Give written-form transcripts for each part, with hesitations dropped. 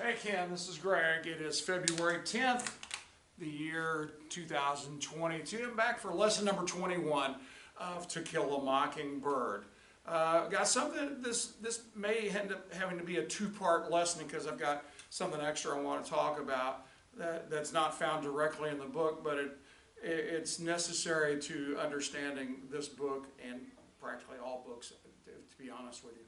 Hey Ken, this is Greg. It is February 10th, the year 2022. I'm back for lesson number 21 of To Kill a Mockingbird. Got something, this may end up having to be a two-part lesson because I've got something extra I want to talk about that's not found directly in the book, but it's necessary to understanding this book and practically all books, to be honest with you.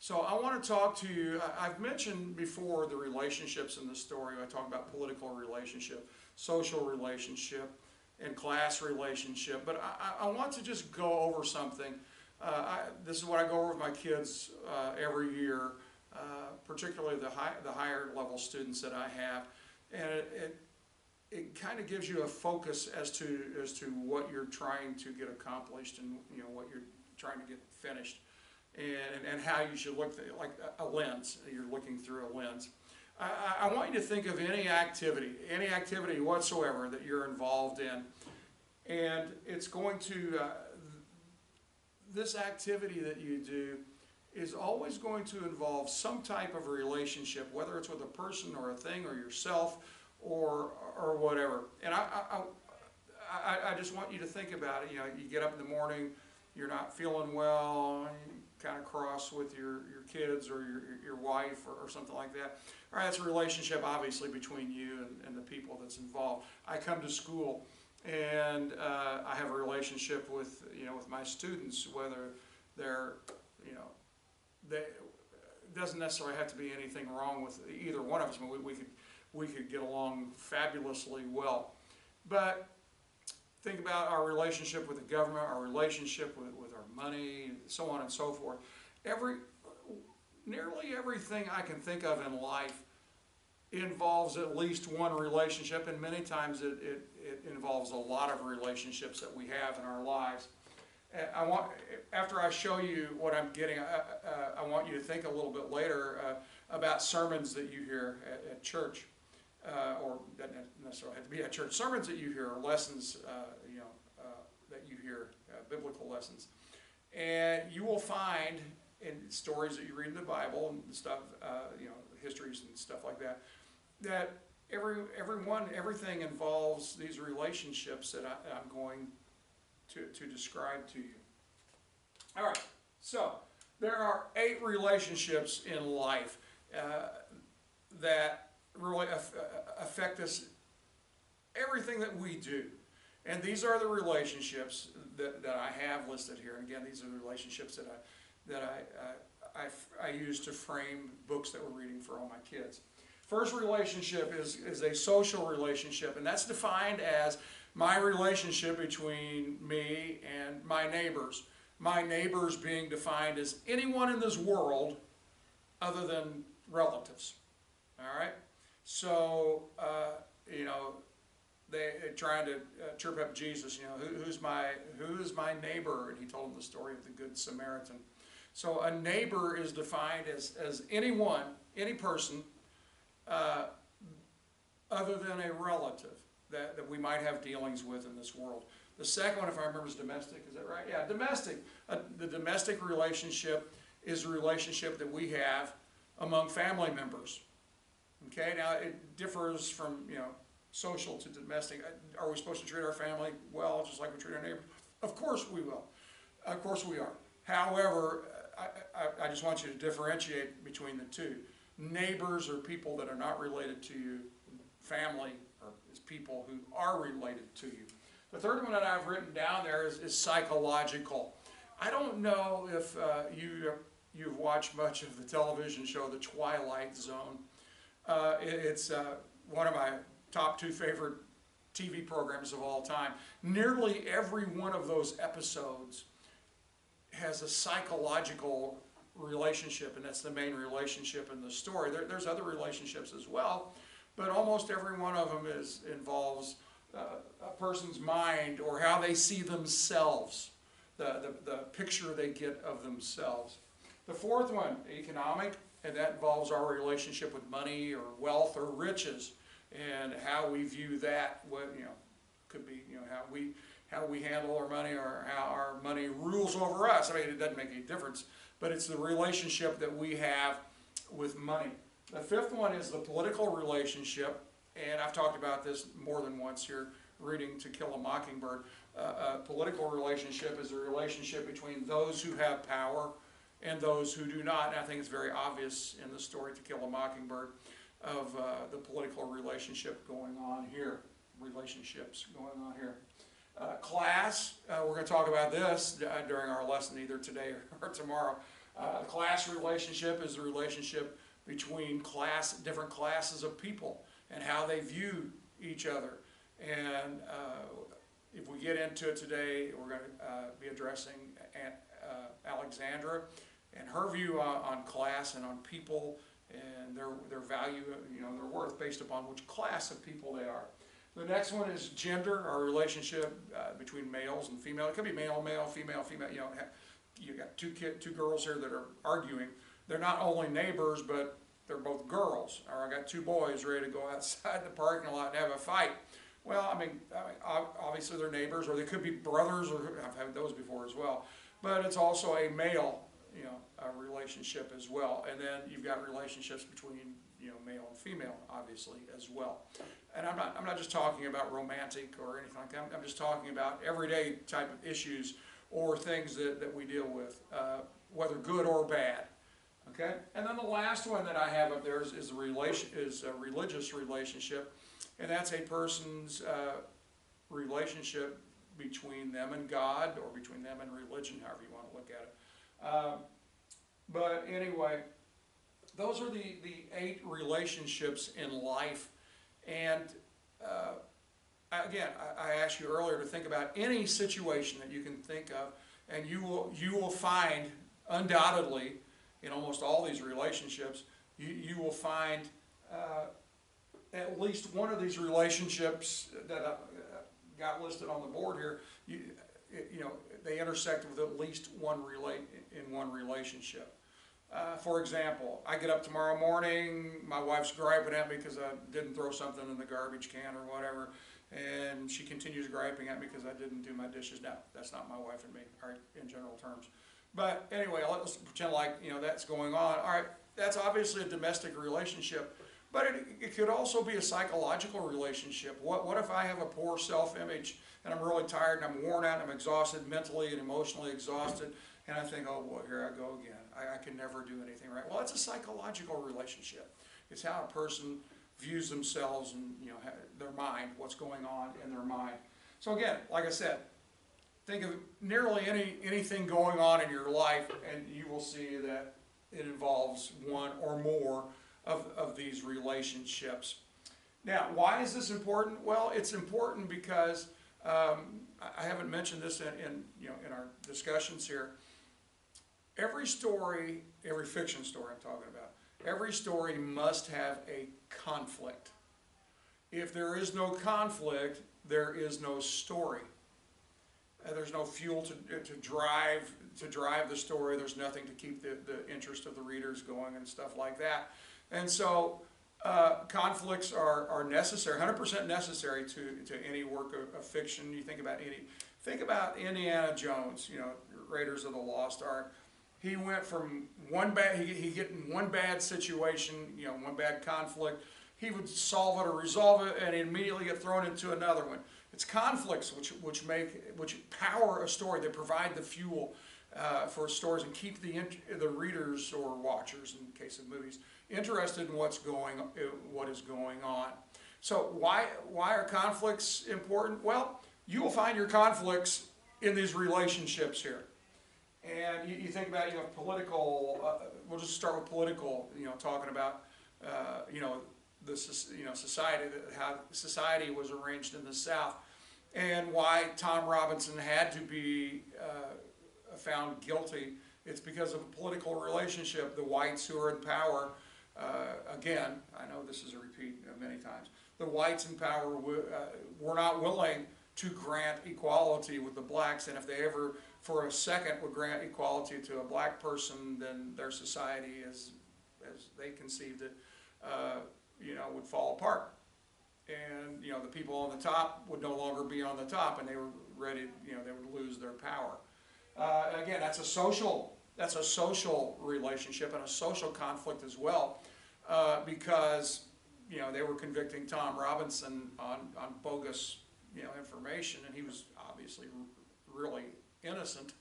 So I want to talk to you. I've mentioned before the relationships in the story. I talk about political relationship, social relationship, and class relationship. But I want to just go over something. This is what I go over with my kids every year, particularly the higher level students that I have. And it kind of gives you a focus as to what you're trying to get accomplished and what you're trying to get finished. And how you should look, like a lens. You're looking through a lens. I want you to think of any activity whatsoever that you're involved in. And it's going to, this activity that you do is always going to involve some type of a relationship, whether it's with a person or a thing or yourself or whatever. And I just want you to think about it. You get up in the morning, you're not feeling well, kind of cross with your kids or your wife or something like that. All right, that's a relationship obviously between you and the people that's involved. I come to school and I have a relationship with with my students, whether they're it doesn't necessarily have to be anything wrong with either one of us. I mean, we could get along fabulously well, but think about our relationship with the government, our relationship with our money, so on and so forth. Nearly everything I can think of in life involves at least one relationship, and many times it involves a lot of relationships that we have in our lives. After I show you what I'm getting, I want you to think a little bit later about sermons that you hear at church. Or doesn't necessarily have to be at church. Sermons that you hear, or lessons, that you hear, biblical lessons, and you will find in stories that you read in the Bible and stuff, histories and stuff like that, that everything involves these relationships that I'm going to describe to you. All right, so there are 8 relationships in life that really affect us, everything that we do. And these are the relationships that I have listed here. And again, these are the relationships that I use to frame books that we're reading for all my kids. First relationship is a social relationship, and that's defined as my relationship between me and my neighbors. My neighbors being defined as anyone in this world other than relatives. All right? So, they're trying to chirp up Jesus, who's my neighbor? And he told them the story of the Good Samaritan. So a neighbor is defined as anyone, any person, other than a relative that we might have dealings with in this world. The second one, if I remember, is domestic. Is that right? Yeah, domestic. The domestic relationship is a relationship that we have among family members. Okay, now it differs from, social to domestic. Are we supposed to treat our family well, just like we treat our neighbors? Of course we will. Of course we are. However, I just want you to differentiate between the two. Neighbors are people that are not related to you. Family is people who are related to you. The third one that I've written down there is psychological. I don't know if you've watched much of the television show The Twilight Zone. It's one of my top 2 favorite TV programs of all time. Nearly every one of those episodes has a psychological relationship, and that's the main relationship in the story. There's other relationships as well, but almost every one of them involves a person's mind or how they see themselves, the picture they get of themselves. The fourth one, economic, and that involves our relationship with money or wealth or riches, and how we view that. What could be how we handle our money or how our money rules over us. I mean, it doesn't make any difference, but it's the relationship that we have with money. The fifth one is the political relationship, and I've talked about this more than once here, reading To Kill a Mockingbird. A political relationship is a relationship between those who have power and those who do not. And I think it's very obvious in the story To Kill a Mockingbird of the political relationship going on here, relationships going on here. Class, we're going to talk about this during our lesson either today or tomorrow. Class relationship is the relationship between different classes of people and how they view each other. And if we get into it today, we're going to be addressing Alexandra and her view on class and on people and their value, their worth based upon which class of people they are. The next one is gender, our relationship between males and female. It could be male, male, female, female. You got two girls here that are arguing. They're not only neighbors, but they're both girls. Or I got two boys ready to go outside the parking lot and have a fight. Well, I mean, obviously they're neighbors, or they could be brothers, or I've had those before as well. But it's also a male, relationship as well. And then you've got relationships between, male and female, obviously, as well. And I'm not just talking about romantic or anything like that. I'm just talking about everyday type of issues or things that we deal with, whether good or bad. Okay? And then the last one that I have up there is a religious relationship, and that's a person's relationship between them and God, or between them and religion, however you want to look at it. But anyway, those are the 8 relationships in life. And again, I asked you earlier to think about any situation that you can think of, and you will find, undoubtedly, in almost all these relationships, you will find at least one of these relationships that I got listed on the board here. They intersect with at least one relationship. For example, I get up tomorrow morning, my wife's griping at me because I didn't throw something in the garbage can or whatever, and she continues griping at me because I didn't do my dishes. Now, that's not my wife and me, all right, in general terms. But anyway, let's pretend like, that's going on. All right, that's obviously a domestic relationship, but it could also be a psychological relationship. What if I have a poor self-image and I'm really tired and I'm worn out and I'm exhausted, mentally and emotionally exhausted, and I think, oh boy, here I go again. I can never do anything right. Well, it's a psychological relationship. It's how a person views themselves and their mind, what's going on in their mind. So again, like I said, think of nearly anything going on in your life, and you will see that it involves one or more of these relationships. Now, why is this important? Well, it's important because I haven't mentioned this in our discussions here. Every story, every fiction story I'm talking about, every story must have a conflict. If there is no conflict, there is no story. There's no fuel to drive the story. There's nothing to keep the interest of the readers going and stuff like that. And so conflicts are necessary, 100% necessary to any work of fiction. You think about Indiana Jones, Raiders of the Lost Ark. He went from he get in one bad situation, one bad conflict. He would solve it or resolve it, and he'd immediately get thrown into another one. It's conflicts which power a story. They provide the fuel for stories and keep the readers or watchers, in the case of movies, interested in what is going on. So why are conflicts important? Well, you will find your conflicts in these relationships here. And you think about, political, we'll just start with political, talking about, society, how society was arranged in the South, and why Tom Robinson had to be found guilty. It's because of a political relationship. The whites who are in power, again, I know this is a repeat of many times, the whites in power were not willing to grant equality with the blacks, and if they ever for a second would grant equality to a black person, then their society, as they conceived it, would fall apart. And the people on the top would no longer be on the top, and they were ready. They would lose their power. Again, that's a social relationship and a social conflict as well. because they were convicting Tom Robinson on bogus information, and he was obviously really innocent.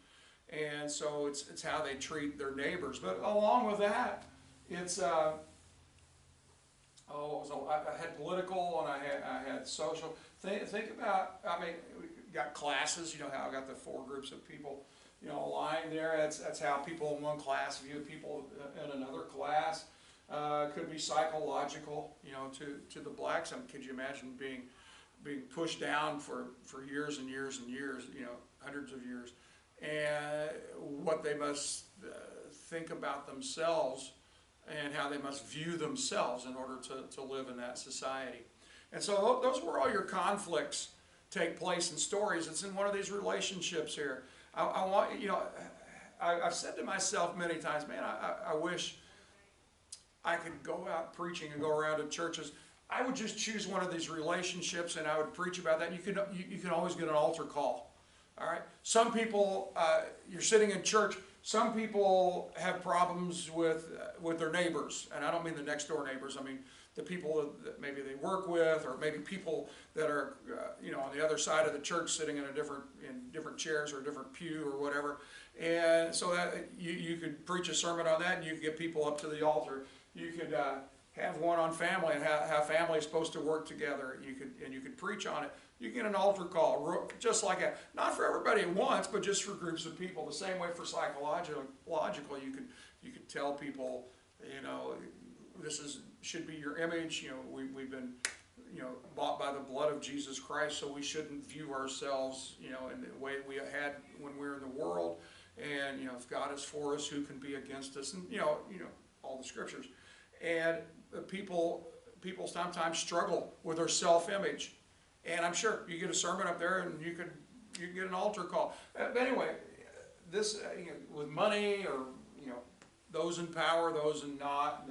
And so it's how they treat their neighbors. But along with that, it's I had political and I had social. Think about, we got classes. How I got the 4 groups of people aligned there. That's how people in one class view people in another class. Could be psychological, to the blacks. Could you imagine being pushed down for years and years and years, hundreds of years, and what they must think about themselves and how they must view themselves in order to live in that society. And so those were all your conflicts take place in stories. It's in one of these relationships here. I want, I've said to myself many times, man, I wish I could go out preaching and go around to churches. I would just choose one of these relationships and I would preach about that. You can always get an altar call. All right. Some people, you're sitting in church. Some people have problems with their neighbors, and I don't mean the next door neighbors. I mean the people that maybe they work with, or maybe people that are on the other side of the church, sitting in different chairs or a different pew or whatever. And so that you could preach a sermon on that, and you could get people up to the altar. You could have one on family and how family is supposed to work together. You could preach on it. You get an altar call, just like that. Not for everybody at once, but just for groups of people. The same way for psychological, you could tell people, this should be your image. We've been, bought by the blood of Jesus Christ, so we shouldn't view ourselves, in the way we had when we were in the world. And if God is for us, who can be against us? And all the scriptures. And people sometimes struggle with their self-image. And I'm sure you get a sermon up there and you can get an altar call. But anyway, this with money or those in power, those in not,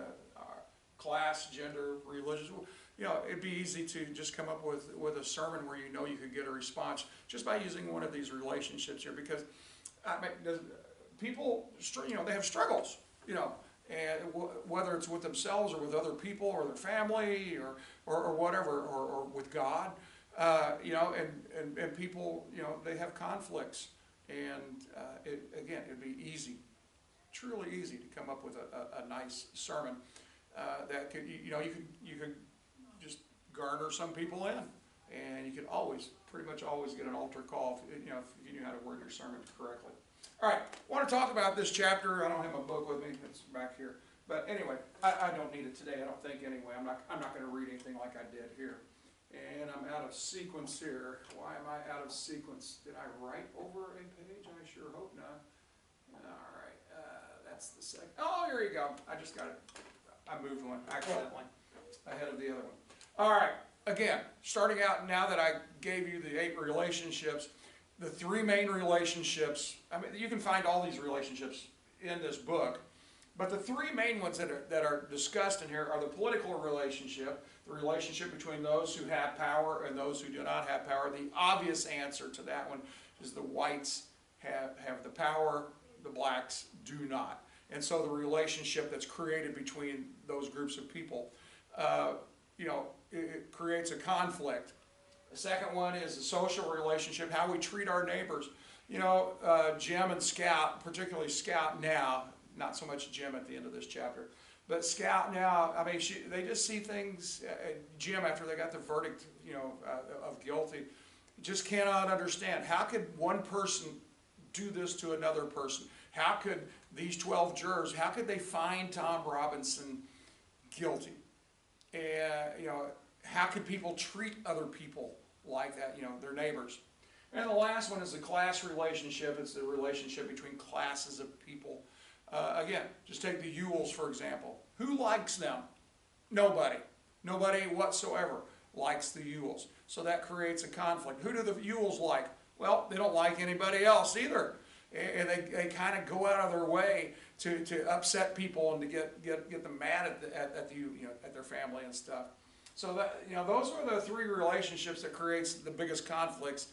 class, gender, religious, it'd be easy to just come up with a sermon where you could get a response just by using one of these relationships here, because people they have struggles, and whether it's with themselves or with other people or their family or whatever, or with God. And people, they have conflicts, and it'd be easy, truly easy to come up with a nice sermon that could, you could just garner some people in, and you could pretty much always get an altar call if you knew how to word your sermon correctly. All right, I want to talk about this chapter. I don't have my book with me; it's back here. But anyway, I don't need it today. I don't think anyway. I'm not going to read anything like I did here. And I'm out of sequence here. Why am I out of sequence? Did I write over a page? I sure hope not. All right, that's the second. Oh, here you go. I just got it. I moved one accidentally ahead of the other one. All right, again, starting out now that I gave you the 8 relationships, the 3 main relationships. You can find all these relationships in this book, but the 3 main ones that are discussed in here are the political relationship, the relationship between those who have power and those who do not have power. The obvious answer to that one is the whites have the power, the blacks do not. And so the relationship that's created between those groups of people, it creates a conflict. The second one is the social relationship, how we treat our neighbors. Jim and Scout, particularly Scout now, not so much Jim at the end of this chapter, but Scout now, they just see things, Jim, after they got the verdict, of guilty, just cannot understand. How could one person do this to another person? How could these 12 jurors, how could they find Tom Robinson guilty? And, how could people treat other people like that, their neighbors? And the last one is the class relationship. It's the relationship between classes of people. Again, just take the Ewells, for example. Who likes them? Nobody. Nobody whatsoever likes the Ewells. So that creates a conflict. Who do the Ewells like? Well, they don't like anybody else either. And they kind of go out of their way to upset people and to get them mad at their family and stuff. So that those are the 3 relationships that creates the biggest conflicts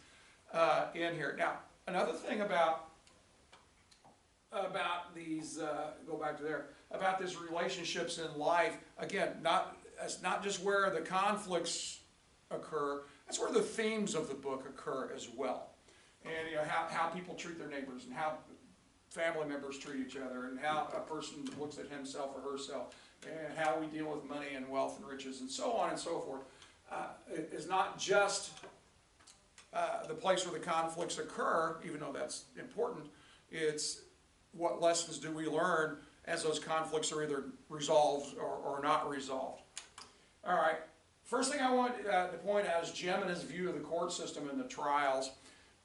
in here. Now, another thing about about these, go back to there, about these relationships in life. Again, it's not just where the conflicts occur, that's where the themes of the book occur as well. And how people treat their neighbors, and how family members treat each other, and how a person looks at himself or herself, and how we deal with money and wealth and riches, and so on and so forth. It is not just the place where the conflicts occur, even though that's important. It's what lessons do we learn as those conflicts are either resolved or not resolved. All right, first thing I want to point out is Jim and his view of the court system and the trials.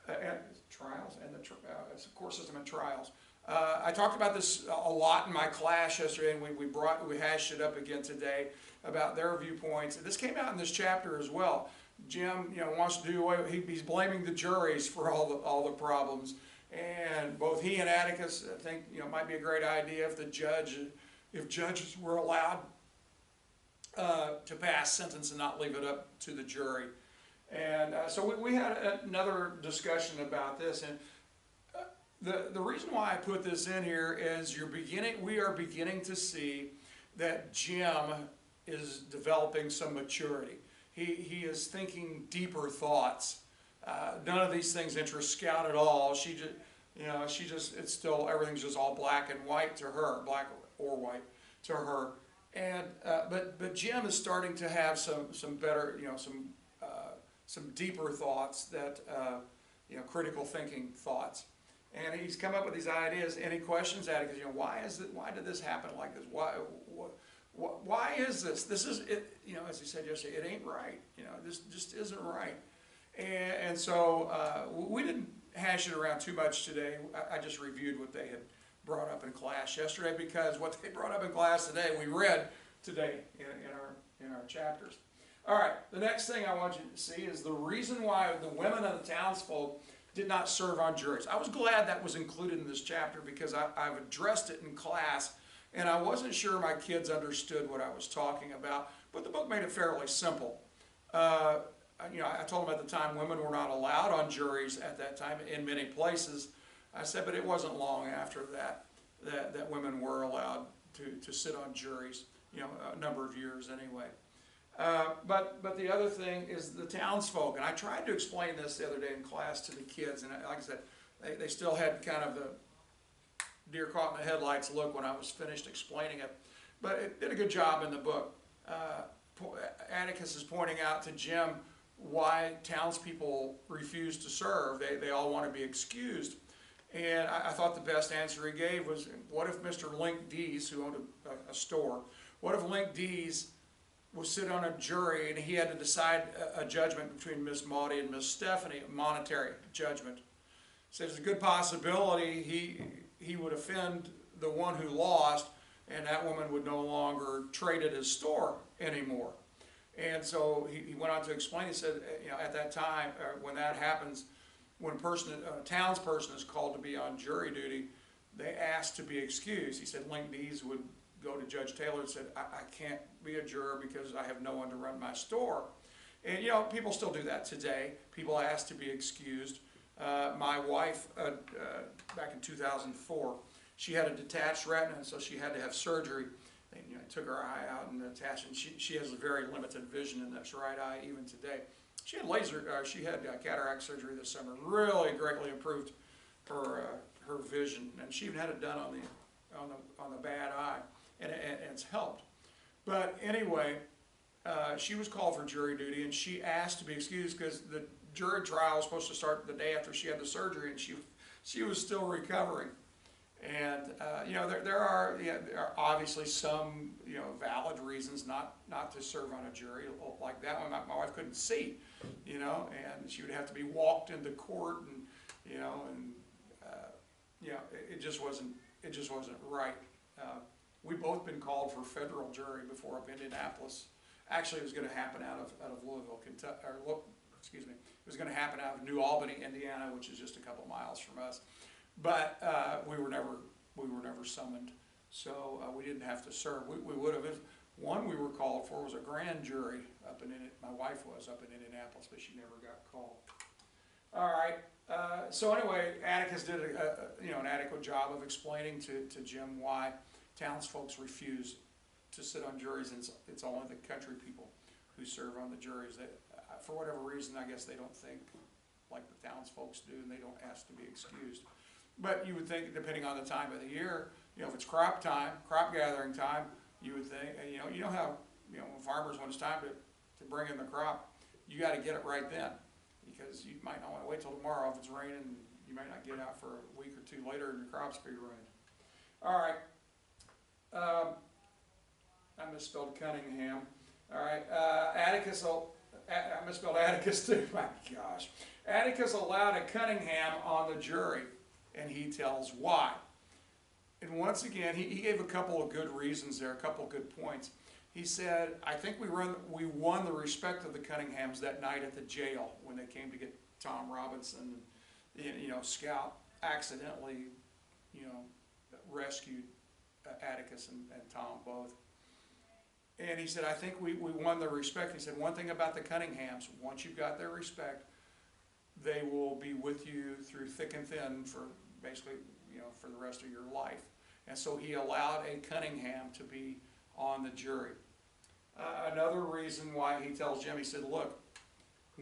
It's a court system and trials. I talked about this a lot in my class yesterday, and we hashed it up again today about their viewpoints. This came out in this chapter as well. Jim, wants to do away. He's blaming the juries for all the problems, and both he and Atticus think might be a great idea if judges were allowed to pass sentence and not leave it up to the jury. And so we had another discussion about this, and the reason why I put this in here is we are beginning to see that Jim is developing some maturity. He is thinking deeper thoughts. None of these things interest Scout at all. It's still, everything's just all black and white to her, black or white to her. And but Jim is starting to have some better, some deeper thoughts, that critical thinking thoughts. And he's come up with these ideas, and he questions Atticus. Why did this happen like this? Why is this? This is it. As he said yesterday, it ain't right. This just isn't right. And so we didn't hash it around too much today. I just reviewed what they had brought up in class yesterday, because what they brought up in class today we read today in our chapters. All right, the next thing I want you to see is the reason why the women of the townsfolk did not serve on juries. I was glad that was included in this chapter, because I've addressed it in class, and I wasn't sure my kids understood what I was talking about, but the book made it fairly simple. I told them at the time women were not allowed on juries at that time in many places. I said, but it wasn't long after that women were allowed to sit on juries, a number of years anyway. But the other thing is the townsfolk, and I tried to explain this the other day in class to the kids, and like I said, they still had kind of the deer caught in the headlights look when I was finished explaining it, but it did a good job in the book. Atticus is pointing out to Jim why townspeople refuse to serve. They all want to be excused. And I thought the best answer he gave was, what if Mr. Link Dees, who owned a store, what if Link Dees was sit on a jury and he had to decide a judgment between Miss Maudie and Miss Stephanie, a monetary judgment? So there's a good possibility he would offend the one who lost, and that woman would no longer trade at his store anymore. And so he went on to explain, he said, at that time, when that happens, when a townsperson is called to be on jury duty, they ask to be excused. He said Link Dees would go to Judge Taylor and said, I can't be a juror because I have no one to run my store. And people still do that today. People ask to be excused. My wife, back in 2004, she had a detached retina, so she had to have surgery. They took her eye out and attached, and she has a very limited vision in that right eye even today. She had cataract surgery this summer, really greatly improved her vision, and she even had it done on the bad eye, and it's helped. But anyway, she was called for jury duty, and she asked to be excused because the jury trial was supposed to start the day after she had the surgery, and she was still recovering. And there are obviously some valid reasons not to serve on a jury like that one. My wife couldn't see, and she would have to be walked into court, and it just wasn't right. We both been called for federal jury before up in Indianapolis. Actually, it was going to happen out of Louisville, Kentucky, it was going to happen out of New Albany, Indiana, which is just a couple miles from us. But we were never summoned, so we didn't have to serve. We would have if one we were called for was a grand jury up in my wife was up in Indianapolis, but she never got called. All right. So anyway, Atticus did an adequate job of explaining to Jim why townsfolk refuse to sit on juries, and it's only the country people who serve on the juries. That, for whatever reason, I guess they don't think like the townsfolk do, and they don't ask to be excused. But you would think, depending on the time of the year, if it's crop time, crop gathering time, you would think, you know how, when farmers, when it's time to bring in the crop, you got to get it right then, because you might not want to wait till tomorrow. If it's raining, you might not get out for a week or two later, and your crops be ruined. All right. I misspelled Cunningham. All right. I misspelled Atticus too. My gosh. Atticus allowed a Cunningham on the jury, and he tells why. And once again, he gave a couple of good reasons there, a couple of good points. He said, I think we won the respect of the Cunninghams that night at the jail when they came to get Tom Robinson. Scout accidentally, rescued Atticus and Tom both. And he said, I think we won their respect. He said, one thing about the Cunninghams, once you've got their respect, they will be with you through thick and thin for basically, for the rest of your life. And so he allowed a Cunningham to be on the jury. Another reason why he tells Jim, he said, look,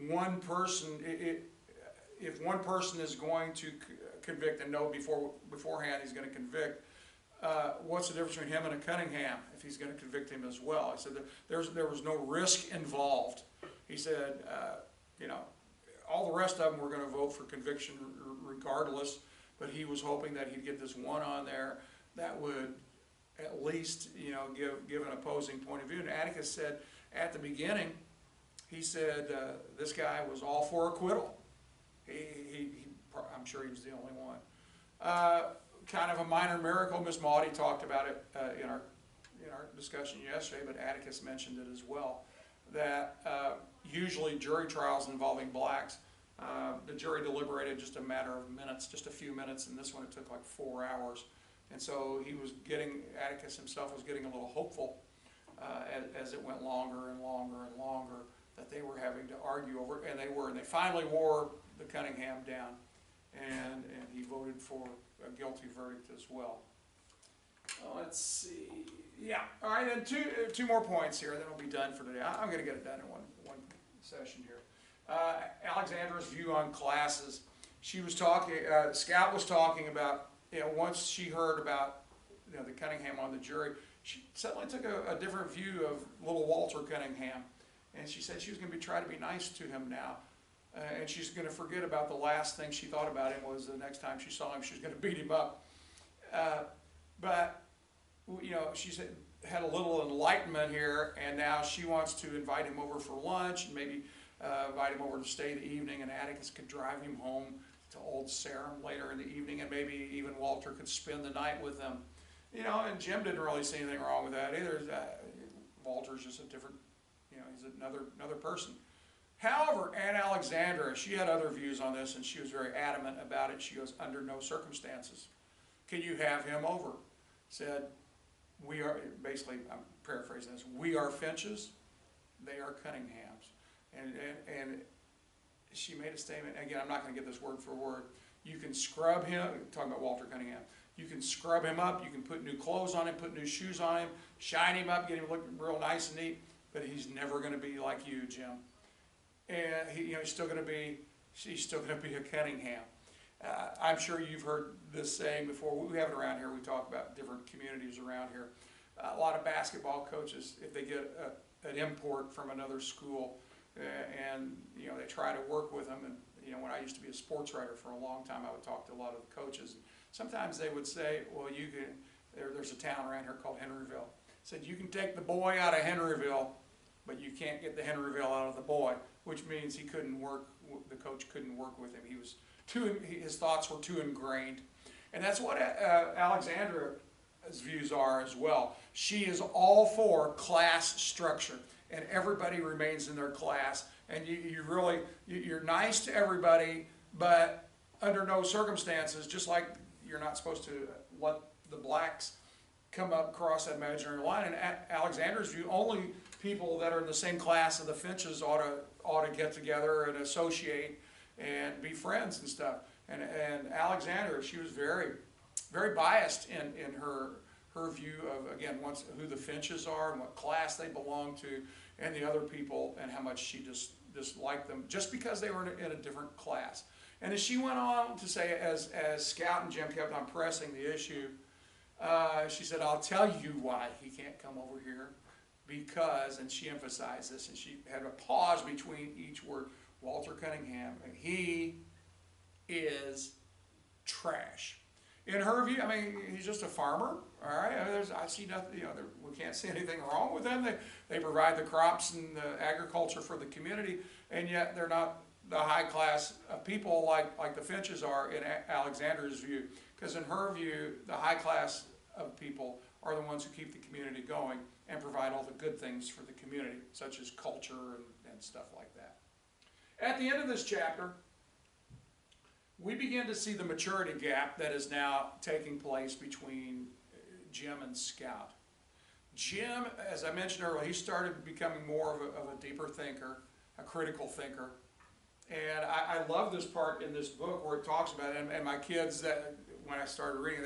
one person, if one person is going to convict and know beforehand he's going to convict, what's the difference between him and a Cunningham if he's going to convict him as well? He said that there was no risk involved. He said, all the rest of them were going to vote for conviction regardless, but he was hoping that he'd get this one on there that would at least, give an opposing point of view. And Atticus said at the beginning, he said this guy was all for acquittal. I'm sure he was the only one. Kind of a minor miracle. Miss Maudie talked about it in our discussion yesterday, but Atticus mentioned it as well. That usually jury trials involving blacks, the jury deliberated just a matter of minutes, just a few minutes, and this one it took like 4 hours. And so Atticus himself was getting a little hopeful as it went longer and longer and longer that they were having to argue over it, and they finally wore the Cunningham down, and he voted for a guilty verdict as well. Let's see. Yeah. All right. Then two more points here. Then we'll be done for today. I'm going to get it done in one session here. Alexandra's view on classes. She was talking. Scout was talking about. Once she heard about the Cunningham on the jury, she suddenly took a different view of little Walter Cunningham, and she said she was going to try to be nice to him now. And she's going to forget about the last thing she thought about him was the next time she saw him, she was going to beat him up. But she had a little enlightenment here, and now she wants to invite him over for lunch and maybe invite him over to stay the evening, and Atticus could drive him home to Old Sarum later in the evening, and maybe even Walter could spend the night with them. And Jim didn't really see anything wrong with that either. Walter's just a different, he's another person. However, Aunt Alexandra, she had other views on this, and she was very adamant about it. She goes, under no circumstances can you have him over. Said, we are, basically, I'm paraphrasing this, we are Finches, they are Cunninghams. And she made a statement, again, I'm not going to get this word for word. You can scrub him, talking about Walter Cunningham, you can scrub him up, you can put new clothes on him, put new shoes on him, shine him up, get him looking real nice and neat, but he's never going to be like you, Jim. And he's still going to be, she's still going to be a Cunningham. I'm sure you've heard this saying before. We have it around here. We talk about different communities around here. A lot of basketball coaches, if they get an import from another school, and they try to work with them. And when I used to be a sports writer for a long time, I would talk to a lot of the coaches. Sometimes they would say, "Well, you can." There's a town around here called Henryville. Said you can take the boy out of Henryville, but you can't get the Henryville out of the boy, which means he couldn't work. The coach couldn't work with him. He was his thoughts were too ingrained, and that's what Alexandra's views are as well. She is all for class structure, and everybody remains in their class, and you're nice to everybody, but under no circumstances, just like you're not supposed to let the blacks come up across that imaginary line. And Alexander's view, only people that are in the same class of the Finches ought to get together and associate and be friends and stuff. And Alexandra, she was very, very biased in her view of, again, who the Finches are and what class they belong to, and the other people, and how much she disliked them just because they were in a different class. And as she went on to say, as Scout and Jim kept on pressing the issue, she said, "I'll tell you why he can't come over here, because," and she emphasized this, and she had a pause between each word, "Walter Cunningham, he is trash." In her view, I mean, he's just a farmer, all right? I mean, I see nothing, we can't see anything wrong with them. They provide the crops and the agriculture for the community, and yet they're not the high class of people like the Finches are in Alexandra's view. Because in her view, the high class of people are the ones who keep the community going and provide all the good things for the community, such as culture and stuff like that. At the end of this chapter, we begin to see the maturity gap that is now taking place between Jim and Scout. Jim, as I mentioned earlier, he started becoming more of a deeper thinker, a critical thinker. And I love this part in this book where it talks about it. And my kids, when I started reading,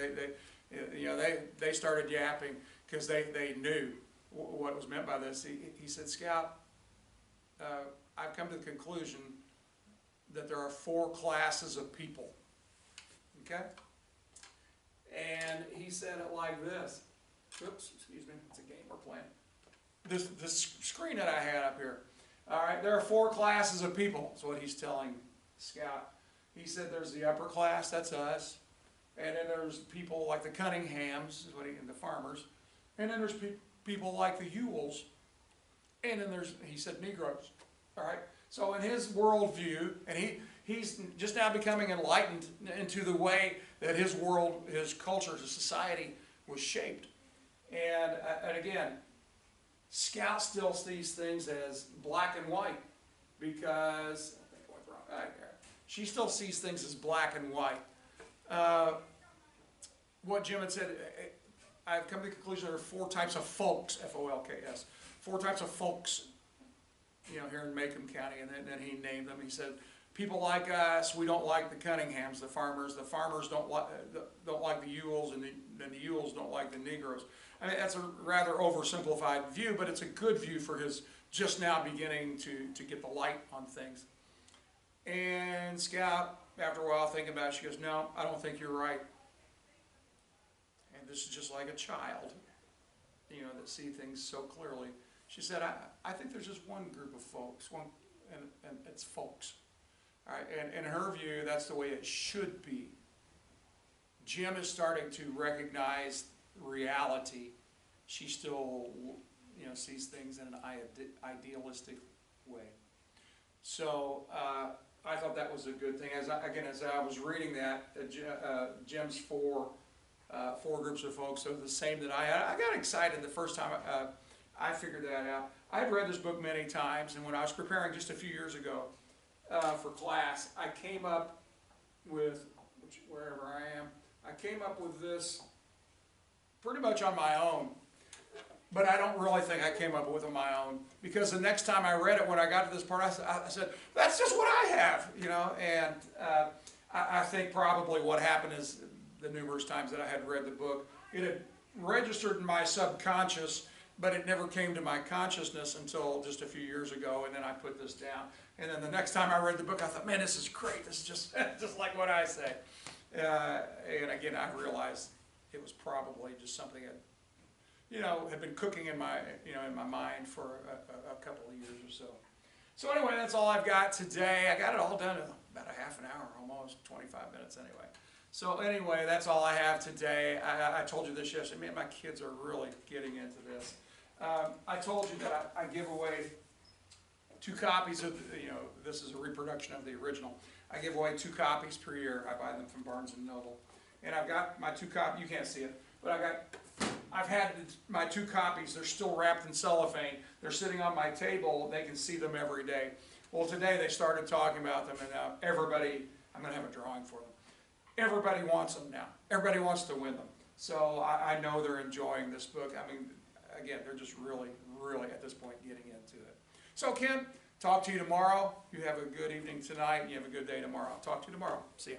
they started yapping because they knew what was meant by this. He said, "Scout, I've come to the conclusion that there are 4 classes of people." Okay? And he said it like this. Oops, excuse me, it's a game we're playing. This screen that I had up here. All right, there are 4 classes of people, is what he's telling Scout. He said there's the upper class, that's us. And then there's people like the Cunninghams, and the farmers. And then there's people like the Ewells. And then he said Negroes. All right? So in his worldview, and he's just now becoming enlightened into the way that his world, his culture, his society was shaped. And again, Scout still sees things as black and white because, I think I went wrong. Right there. She still sees things as black and white. What Jim had said, I've come to the conclusion there are 4 types of folks, F-O-L-K-S, 4 types of folks, here in Macomb County, and then he named them. He said, people like us, we don't like the Cunninghams, the farmers. The farmers don't like the Ewells, and the Ewells don't like the Negroes. I mean, that's a rather oversimplified view, but it's a good view for his just now beginning to get the light on things. And Scout, after a while thinking about it, she goes, "No, I don't think you're right." And this is just like a child, that see things so clearly. She said, I think there's just one group of folks, and it's folks. All right, and in her view, that's the way it should be. Jim is starting to recognize reality. She still, sees things in an idealistic way. So I thought that was a good thing. As I was reading that, Jim's four groups of folks are the same that I had. I got excited the first time I figured that out. I had read this book many times, and when I was preparing just a few years ago for class, I came up with, wherever I am, I came up with this pretty much on my own. But I don't really think I came up with it on my own, because the next time I read it, when I got to this part, I said, that's just what I have, and I think probably what happened is the numerous times that I had read the book, it had registered in my subconscious, but it never came to my consciousness until just a few years ago, and then I put this down. And then the next time I read the book, I thought, man, this is great. This is just like what I say. And again, I realized it was probably just something that, had been cooking in my mind for a couple of years or so. So anyway, that's all I've got today. I got it all done in about a half an hour, almost 25 minutes anyway. So anyway, that's all I have today. I told you this yesterday. Man, my kids are really getting into this. I told you that I give away 2 copies of, this is a reproduction of the original. I give away 2 copies per year. I buy them from Barnes & Noble. And I've got my 2 copies. You can't see it, but I've had my 2 copies. They're still wrapped in cellophane. They're sitting on my table. They can see them every day. Well, today they started talking about them, and now everybody, I'm going to have a drawing for them. Everybody wants them now. Everybody wants to win them. So I know they're enjoying this book. I mean, again, they're just really, really at this point getting into it. So Ken, Talk to you tomorrow. You have a good evening tonight, and you have a good day tomorrow. Talk to you tomorrow. See you.